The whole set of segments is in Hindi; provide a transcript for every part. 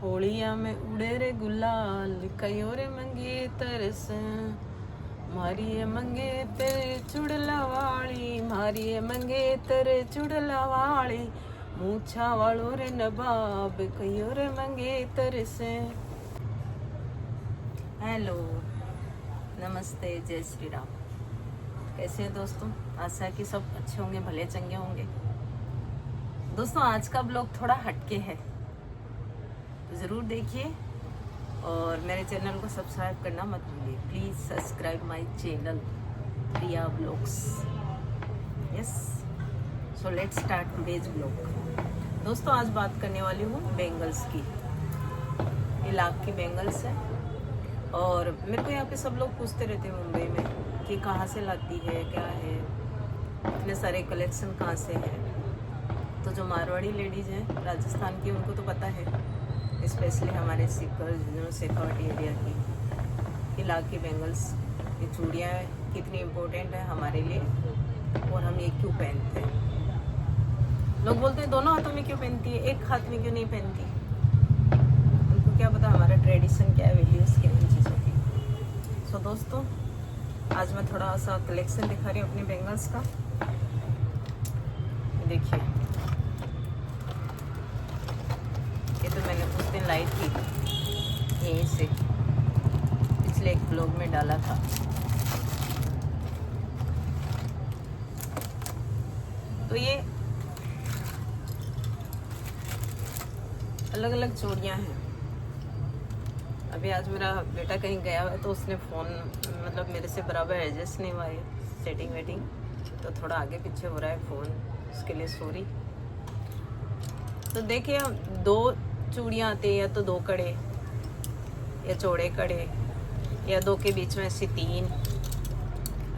होलिया में उड़े रे गुलाल कयो रे मंगे तरस मारिए मंगे तेरे चुड़ला वाली मारिए मंगे तेरे चुड़ला वाली मूछा वालो रे नवाब कयो रे मंगे तरस। हेलो, नमस्ते, जय श्री राम। कैसे हैं दोस्तों? आशा कि सब अच्छे होंगे, भले चंगे होंगे। दोस्तों, आज का ब्लॉग थोड़ा हटके है तो ज़रूर देखिए और मेरे चैनल को सब्सक्राइब करना मत भूलिए। Please subscribe my channel Priya blogs. Yes, so let's start today's blog. दोस्तों, आज बात करने वाली हूँ बैंगल्स की। ये लाख की बैंगल्स है और मेरे को यहाँ पे सब लोग पूछते रहते हैं मुंबई में कि कहाँ से लाती है, क्या है, इतने सारे कलेक्शन कहाँ से है। तो जो मारवाड़ी लेडीज़ हैं राजस्थान की, उनको तो पता है, स्पेशली हमारे सीकर शेखावटी एरिया की लाख की बैंगल्स, ये चूड़ियाँ कितनी इम्पोर्टेंट है हमारे लिए और हम ये क्यों पहनते हैं। लोग बोलते हैं दोनों हाथों में क्यों पहनती है, एक हाथ में क्यों नहीं पहनती। उनको क्या पता हमारा ट्रेडिशन क्या है, वैल्यूज़ क्या है इन चीज़ों की। सो दोस्तों, आज मैं थोड़ा सा कलेक्शन दिखा रही हूँ अपनी बैंगल्स का। देखिए, ये तो मैंने उस दिन लाई थी यहीं से, पिछले एक ब्लॉग में डाला था। तो ये अलग अलग चूड़ियाँ हैं। अभी आज मेरा बेटा कहीं गया हुआ है तो उसने फ़ोन मतलब मेरे से बराबर एडजस्ट नहीं हुआ है, सेटिंग वेटिंग, तो थोड़ा आगे पीछे हो रहा है फ़ोन, उसके लिए सॉरी। तो देखिए, दो चूड़ियाँ आती है, या तो दो कड़े या चौड़े कड़े, या दो के बीच में ऐसी तीन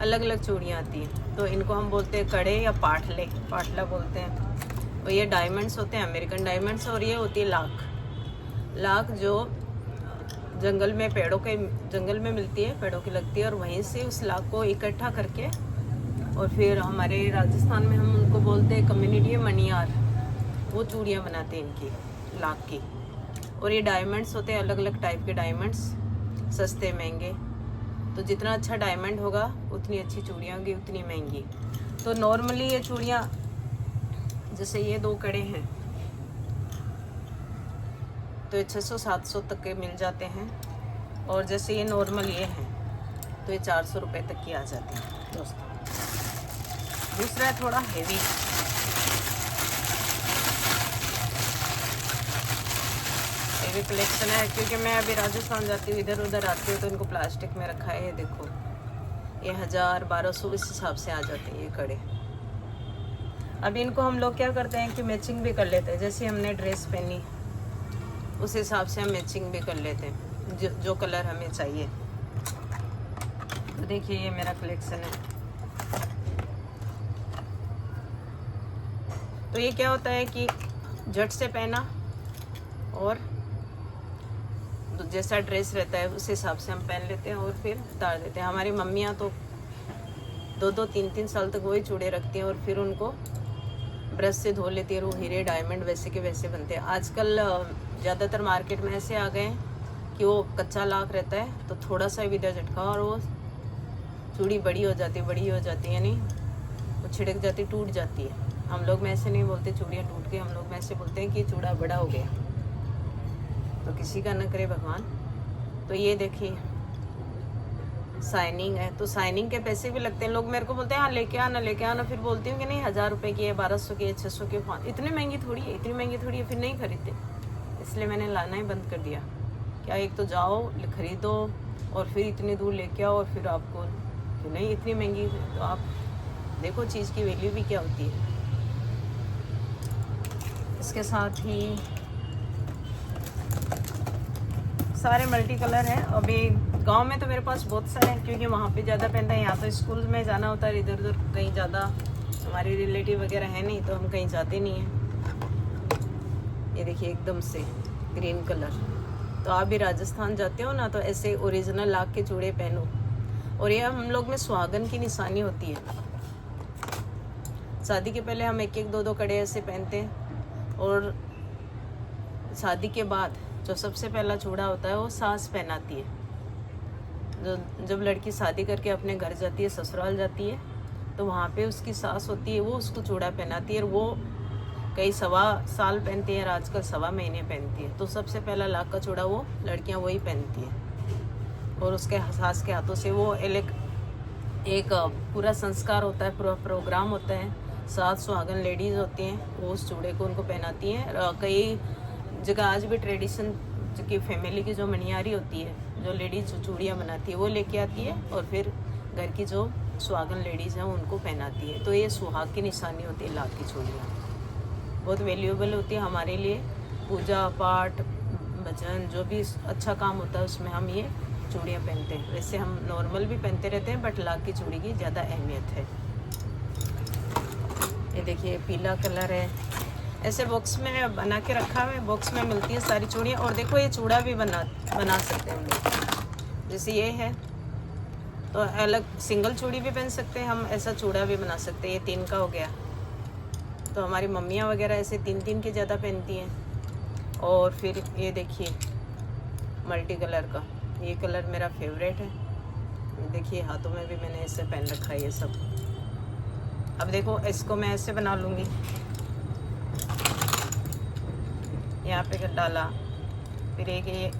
अलग अलग चूड़ियाँ आती हैं। तो इनको हम बोलते हैं कड़े या पाटले, पाटला बोलते हैं। और ये डायमंड्स होते हैं, अमेरिकन डायमंड्स। और ये होती है लाख जो जंगल में, पेड़ों के जंगल में मिलती है, पेड़ों की लगती है, और वहीं से उस लाख को इकट्ठा करके और फिर हमारे राजस्थान में हम उनको बोलते हैं कम्युनिटी मनियार, वो चूड़ियाँ बनाते हैं इनकी लाख की। और ये डायमंड्स होते हैं, अलग अलग टाइप के डायमंड्स, सस्ते महंगे। तो जितना अच्छा डायमंड होगा उतनी अच्छी चूड़ियाँ होंगी, उतनी महंगी। तो नॉर्मली ये चूड़ियाँ, जैसे ये दो कड़े हैं तो ये 600-700 तक के मिल जाते हैं। और जैसे ये नॉर्मल ये हैं तो ये 400 रुपये तक की आ जाती है दोस्तों। दूसरा है थोड़ा हेवी, कलेक्शन है, क्योंकि मैं अभी राजस्थान जाती हूँ, इधर उधर आती हूँ, तो इनको प्लास्टिक में रखा है। ये देखो, ये 1000-1200 इस हिसाब से आ जाते हैं ये कड़े। अभी इनको हम लोग क्या करते हैं कि मैचिंग भी कर लेते हैं। जैसे हमने ड्रेस पहनी उस हिसाब से हम मैचिंग भी कर लेते हैं, जो कलर हमें चाहिए। तो देखिए, ये मेरा कलेक्शन है। तो ये क्या होता है कि झट से पहना और जैसा ड्रेस रहता है उस हिसाब से हम पहन लेते हैं और फिर उतार देते हैं। हमारी मम्मियाँ तो 2-2, 3-3 साल तक वही चूड़े रखती हैं और फिर उनको ब्रश से धो लेती है। वो हीरे डायमंड वैसे के वैसे बनते हैं। आजकल ज़्यादातर मार्केट में ऐसे आ गए हैं कि वो कच्चा लाख रहता है, तो थोड़ा सा भी इधर झटका और वो चूड़ी बड़ी हो जाती है, यानी वो छिड़क जाती, टूट जाती है। हम लोग में ऐसे नहीं बोलते चूड़ियाँ टूट गई, हम लोग में ऐसे बोलते हैं कि चूड़ा बड़ा हो गया। तो किसी का न करे भगवान। तो ये देखिए, शाइनिंग है, तो शाइनिंग के पैसे भी लगते हैं। लोग मेरे को बोलते हैं हाँ लेके आना, फिर बोलती हूँ कि नहीं, 1000 रुपये की है, 1200 की है, 600 की है, इतनी महंगी थोड़ी है, फिर नहीं खरीदते। इसलिए मैंने लाना ही बंद कर दिया। क्या, एक तो जाओ खरीदो और फिर इतनी दूर लेके आओ और फिर आपको कि नहीं इतनी महंगी, तो आप देखो चीज़ की वैल्यू भी क्या होती है। इसके साथ ही सारे मल्टी कलर हैं। अभी गांव में तो मेरे पास बहुत सारे हैं, क्योंकि वहाँ पे ज़्यादा पहनते हैं। यहाँ तो स्कूल में जाना होता है, इधर उधर कहीं ज़्यादा हमारे रिलेटिव वगैरह है नहीं, तो हम कहीं जाते नहीं हैं। ये देखिए, एकदम से ग्रीन कलर। तो आप भी राजस्थान जाते हो ना, तो ऐसे ओरिजिनल लाख के चूड़े पहनो। और ये हम लोग में सुहागन की निशानी होती है। शादी के पहले हम 1-1, 2-2 कड़े ऐसे पहनते हैं और शादी के बाद जो सबसे पहला चूड़ा होता है वो सास पहनाती है। जब लड़की शादी करके अपने घर जाती है, ससुराल जाती है, तो वहाँ पे उसकी सास होती है, वो उसको चूड़ा पहनाती है। और वो कई 1.25 साल पहनती है और आजकल 1.25 महीने पहनती है। तो सबसे पहला लाख का चूड़ा वो लड़कियाँ वही पहनती हैं। और उसके सास के हाथों से वो एक पूरा संस्कार होता है, पूरा प्रोग्राम होता है। 7 सुहागन लेडीज़ होती हैं, वो उस चूड़े को उनको पहनाती हैं। कई जगह आज भी ट्रेडिशन की फैमिली की जो मनियारी होती है, जो लेडीज जो चूड़ियाँ बनाती है, वो लेके आती है और फिर घर की जो सुहागन लेडीज़ हैं उनको पहनाती है। तो ये सुहाग की निशानी होती है लाख की चूड़ियाँ। बहुत वैल्यूएबल होती है हमारे लिए। पूजा पाठ भजन जो भी अच्छा काम होता है उसमें हम ये चूड़ियाँ पहनते हैं। वैसे हम नॉर्मल भी पहनते रहते हैं, बट लाख की चूड़ी की ज़्यादा अहमियत है। ये देखिए पीला कलर है। ऐसे बॉक्स में बना के रखा है, बॉक्स में मिलती है सारी चूड़ियाँ। और देखो ये चूड़ा भी बना सकते हैं हम लोग। जैसे ये है तो अलग सिंगल चूड़ी भी पहन सकते हैं हम, ऐसा चूड़ा भी बना सकते हैं। ये 3 का हो गया। तो हमारी मम्मियाँ वगैरह ऐसे 3-3 के ज़्यादा पहनती हैं। और फिर ये देखिए मल्टी कलर का, ये कलर मेरा फेवरेट है। देखिए हाथों में भी मैंने ऐसे पहन रखा है ये सब। अब देखो इसको मैं ऐसे बना लूँगी। यहाँ पे डाला, फिर एक ये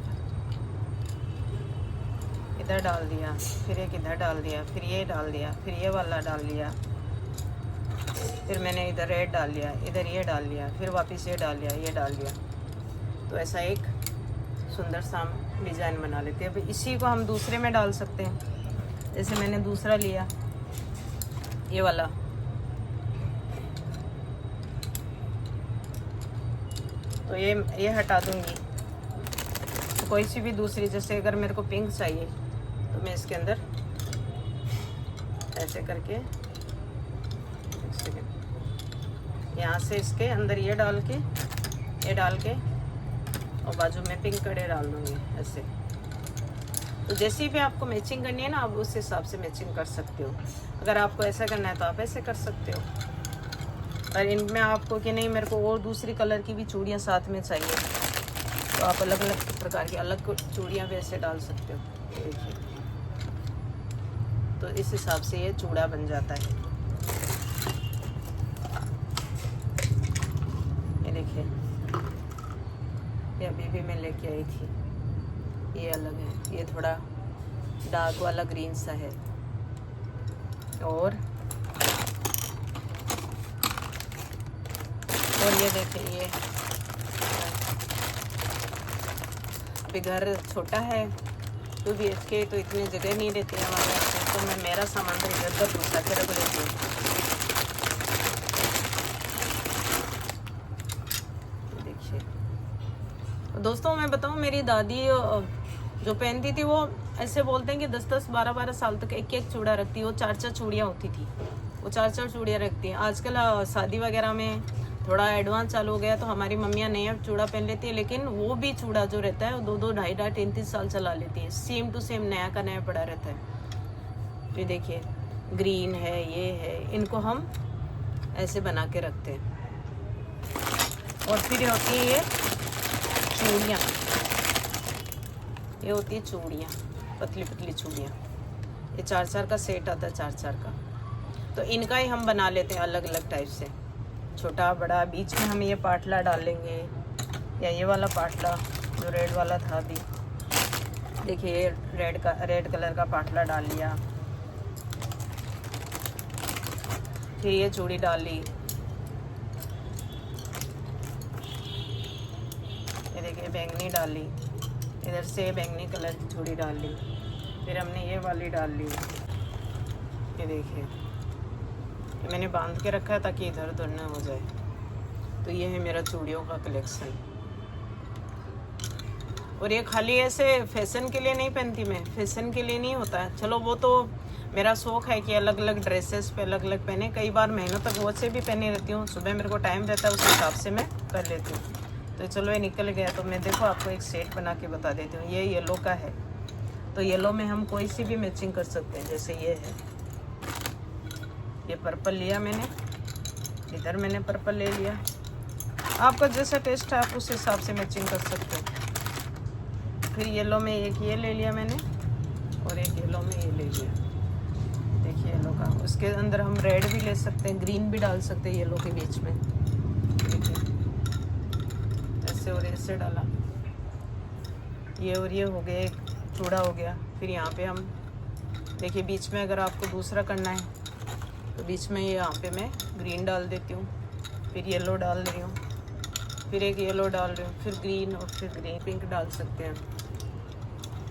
इधर डाल दिया, फिर एक इधर डाल दिया, फिर ये डाल दिया, फिर ये वाला डाल लिया, फिर मैंने इधर रेड डाल लिया, इधर ये डाल लिया, फिर वापस ये डाल लिया, ये डाल लिया। तो ऐसा एक सुंदर सा डिज़ाइन बना लेते हैं। अब इसी को हम दूसरे में डाल सकते हैं। जैसे मैंने दूसरा लिया ये वाला, तो ये हटा दूंगी। तो कोई सी भी दूसरी, जैसे अगर मेरे को पिंक चाहिए तो मैं इसके अंदर ऐसे करके यहाँ से इसके अंदर ये डाल के और बाजू में पिंक कड़े डाल दूँगी ऐसे। तो जैसी भी आपको मैचिंग करनी है ना, आप उस हिसाब से मैचिंग कर सकते हो। अगर आपको ऐसा करना है तो आप ऐसे कर सकते हो। और इनमें आपको कि नहीं मेरे को और दूसरी कलर की भी चूड़ियाँ साथ में चाहिए, तो आप अलग अलग प्रकार की अलग चूड़ियाँ भी ऐसे डाल सकते हो। देखिए, तो इस हिसाब से ये चूड़ा बन जाता है। ये देखिए, ये अभी भी मैं लेके आई थी। ये अलग है, ये थोड़ा डार्क वाला ग्रीन सा है। और ये देखिए, ये अभी घर छोटा है 2 BHK, तो इतनी जगह नहीं रहती है हमारे यहाँ, तो मैं मेरा सामान तो इधर उधर घुसा के रख लेती हूँ। देखिए दोस्तों, मैं बताऊँ, मेरी दादी जो पहनती थी वो ऐसे बोलते हैं कि 10-10, 12-12 साल तक एक चूड़ा रखती है। वो 4-4 चूड़ियाँ होती थी, वो 4-4 चूड़ियाँ रखती हैं। आजकल शादी वगैरह में थोड़ा एडवांस चालू हो गया, तो हमारी मम्मियाँ नया चूड़ा पहन लेती है, लेकिन वो भी चूड़ा जो रहता है वो 2-2, 2.5, 3-3 साल चला लेती है। सेम टू सेम नया का नया पड़ा रहता है। तो देखिए ग्रीन है, ये है, इनको हम ऐसे बना के रखते हैं। और फिर होती है ये चूड़ियाँ, ये होती है चूड़ियाँ, पतली पतली चूड़ियाँ। ये 4-4 का सेट आता है, 4-4 का। तो इनका ही हम बना लेते हैं अलग अलग टाइप से, छोटा बड़ा। बीच में हम ये पाटला डाल लेंगे, या ये वाला पाटला जो रेड वाला था अभी। देखिए रेड कलर का पाटला डाल लिया, फिर ये चूड़ी डाली। ये देखिए बैंगनी डाली, इधर से बैंगनी कलर की चूड़ी डाल ली, फिर हमने ये वाली डाल ली। ये देखिए, ये मैंने बांध के रखा है ताकि इधर उधर ना हो जाए। तो ये है मेरा चूड़ियों का कलेक्शन। और ये खाली ऐसे फैशन के लिए नहीं पहनती मैं, फैशन के लिए नहीं होता है। चलो वो तो मेरा शौक़ है कि अलग अलग ड्रेसेस पे अलग अलग पहने। कई बार महीनों तक वो से भी पहने रहती हूँ। सुबह मेरे को टाइम रहता है, उस हिसाब से मैं कर लेती हूँ। तो चलो ये निकल गया, तो मैं देखो आपको एक सेट बना के बता देती हूँ। ये येलो का है, तो येलो में हम कोई सी भी मैचिंग कर सकते हैं। जैसे ये है, ये पर्पल लिया मैंने, इधर मैंने पर्पल ले लिया। आपका जैसा टेस्ट है आप उस हिसाब से मैचिंग कर सकते हो। फिर येलो में एक ये ले लिया मैंने और एक येलो में ये ले लिया। देखिए येलो का, उसके अंदर हम रेड भी ले सकते हैं, ग्रीन भी डाल सकते हैं येलो के बीच में। देखिए ऐसे और ऐसे डाला, ये और ये हो गया, एक चूड़ा हो गया। फिर यहाँ पे हम देखिए बीच में अगर आपको दूसरा करना है तो बीच में यहाँ पे मैं ग्रीन डाल देती हूँ, फिर येलो डाल रही हूँ, फिर एक येलो डाल रही हूँ, फिर ग्रीन और फिर ग्रीन पिंक डाल सकते हैं।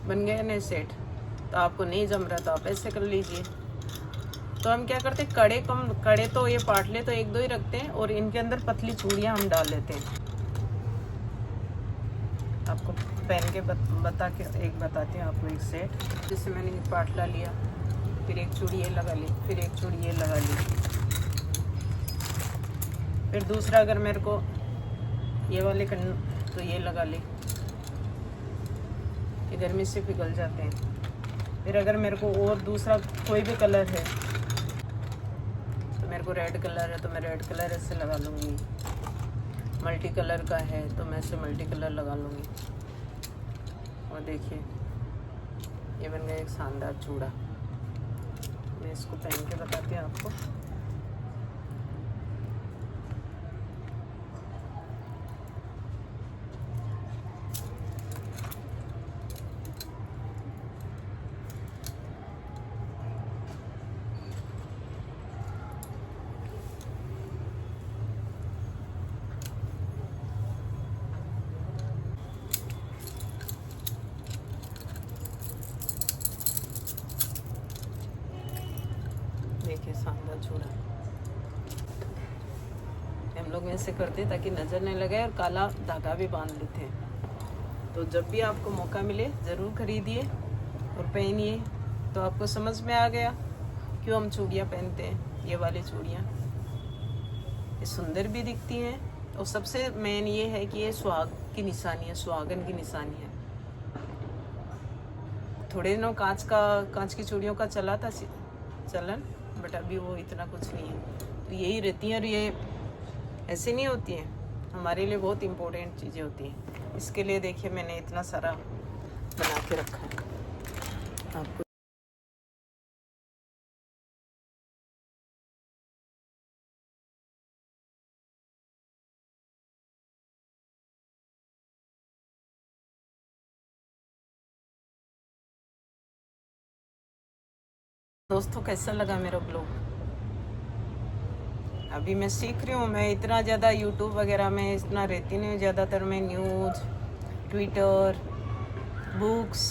बन गया ना सेट। तो आपको नहीं जम रहा तो आप ऐसे कर लीजिए। तो हम क्या करते हैं, कड़े तो ये पाटले तो एक दो ही रखते हैं और इनके अंदर पतली चूड़ियाँ हम डाल लेते हैं। आपको पहन के बताते हैं आपको एक सेट। जैसे मैंने एक पाटला लिया, फिर एक चूड़ी ये लगा ली, फिर एक चूड़ी ये लगा ली, फिर दूसरा अगर मेरे को ये वाले तो ये लगा ली, ये गर्मी से पिघल जाते हैं। फिर अगर मेरे को और दूसरा कोई भी कलर है, तो मेरे को रेड कलर है तो मैं रेड कलर ऐसे लगा लूँगी, मल्टी कलर का है तो मैं ऐसे मल्टी कलर लगा लूँगी। और देखिए ये बन गया एक शानदार चूड़ा। मैं इसको पहन के बताती हूँ आपको। देखिए शानदार चूड़ा। हम लोग ऐसे करते हैं ताकि नज़र नहीं लगे और काला धागा भी बांध लेते हैं। तो जब भी आपको मौका मिले ज़रूर खरीदिए और पहनिए। तो आपको समझ में आ गया क्यों हम चूड़ियाँ पहनते हैं। ये वाली चूड़ियाँ ये सुंदर भी दिखती हैं और सबसे मेन ये है कि ये सुहाग की निशानी है, सुहागन की निशानी है। थोड़े दिनों कांच की चूड़ियों का चला था चलन, बट अभी वो इतना कुछ नहीं है। तो यही रहती हैं और ये ऐसे नहीं होती हैं, हमारे लिए बहुत इम्पोर्टेंट चीज़ें होती हैं। इसके लिए देखिए मैंने इतना सारा बना के रखा है आपको। दोस्तों कैसा लगा मेरा ब्लॉग? अभी मैं सीख रही हूँ, मैं इतना ज़्यादा यूट्यूब वगैरह में इतना रहती नहीं हूँ। ज़्यादातर मैं न्यूज़, ट्विटर, बुक्स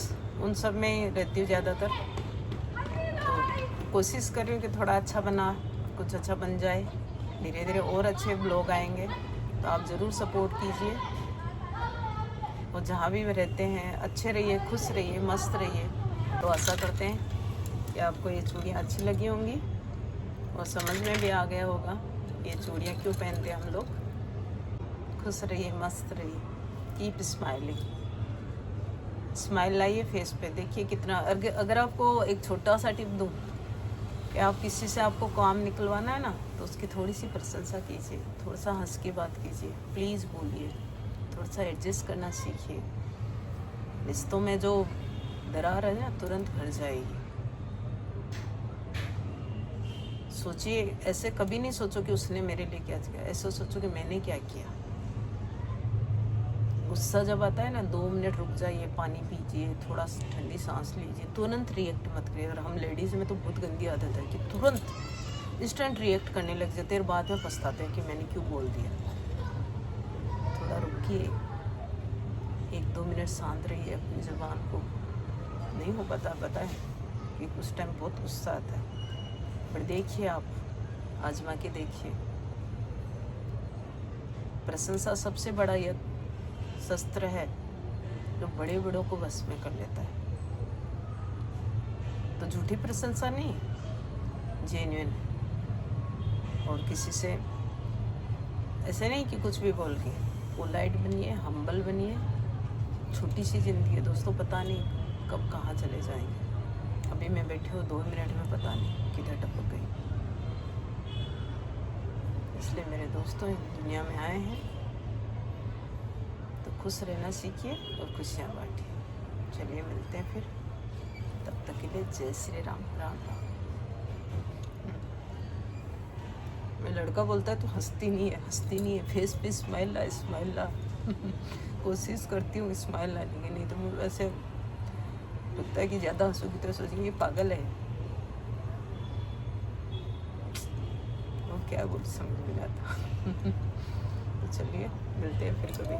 उन सब में रहती हूँ ज़्यादातर। तो कोशिश कर रही हूँ कि थोड़ा अच्छा कुछ अच्छा बन जाए। धीरे धीरे और अच्छे ब्लॉग आएंगे, तो आप ज़रूर सपोर्ट कीजिए। और जहाँ भी रहते हैं अच्छे रहिए, खुश रहिए, मस्त रहिए। तो आशा करते हैं कि आपको ये चूड़ियाँ अच्छी लगी होंगी और समझ में भी आ गया होगा ये चूड़ियाँ क्यों पहनते हैं हम लोग। खुश रहिए, मस्त रहिए, कीप स्माइलिंग। स्माइल लाइए फेस पे। देखिए कितना, अगर आपको एक छोटा सा टिप दूँ कि आप किसी से आपको काम निकलवाना है ना, तो उसकी थोड़ी सी प्रशंसा कीजिए, थोड़ा सा हंस के बात कीजिए, प्लीज़ बोलिए, थोड़ा सा एडजस्ट करना सीखिए। रिश्तों में जो दरार है ना तुरंत भर जाएगी। सोचिए, ऐसे कभी नहीं सोचो कि उसने मेरे लिए क्या किया, ऐसे सोचो कि मैंने क्या किया। गुस्सा जब आता है ना, 2 मिनट रुक जाइए, पानी पीजिए, थोड़ा ठंडी सांस लीजिए, तुरंत रिएक्ट मत करिए। और हम लेडीज़ में तो बहुत गंदी आदत है कि तुरंत इंस्टेंट रिएक्ट करने लग जाते हैं और बाद में पछताते हैं कि मैंने क्यों बोल दिया। थोड़ा रुकिए, 1-2 मिनट शांत रहिए, अपनी ज़ुबान को नहीं हो पता है कि उस टाइम बहुत गुस्सा आता है, पर देखिए आप आजमा के देखिए। प्रशंसा सबसे बड़ा यह शस्त्र है जो बड़े बड़ों को बस में कर लेता है। तो झूठी प्रशंसा नहीं, जेन्युइन। और किसी से ऐसे नहीं कि कुछ भी बोल के, पोलाइट बनिए, हम्बल बनिए। छोटी सी ज़िंदगी है दोस्तों, पता नहीं कब कहाँ चले जाएंगे। अभी मैं बैठी हूँ 2 मिनट में पता नहीं किधर टपक गई। इसलिए मेरे दोस्तों इस दुनिया में आए हैं तो खुश रहना सीखिए और खुशियाँ बांटिए। चलिए मिलते हैं फिर, तब तक के लिए जय श्री राम। राम राम। मैं लड़का बोलता है तो हंसती नहीं है, फेस पे स्माइल ला कोशिश करती हूँ स्माइल लाने की, नहीं तो मैं वैसे लगता है कि ज़्यादा हंसूंगी तो सोचेंगे पागल है। वो क्या बोल समझ में आता तो चलिए मिलते हैं फिर कभी।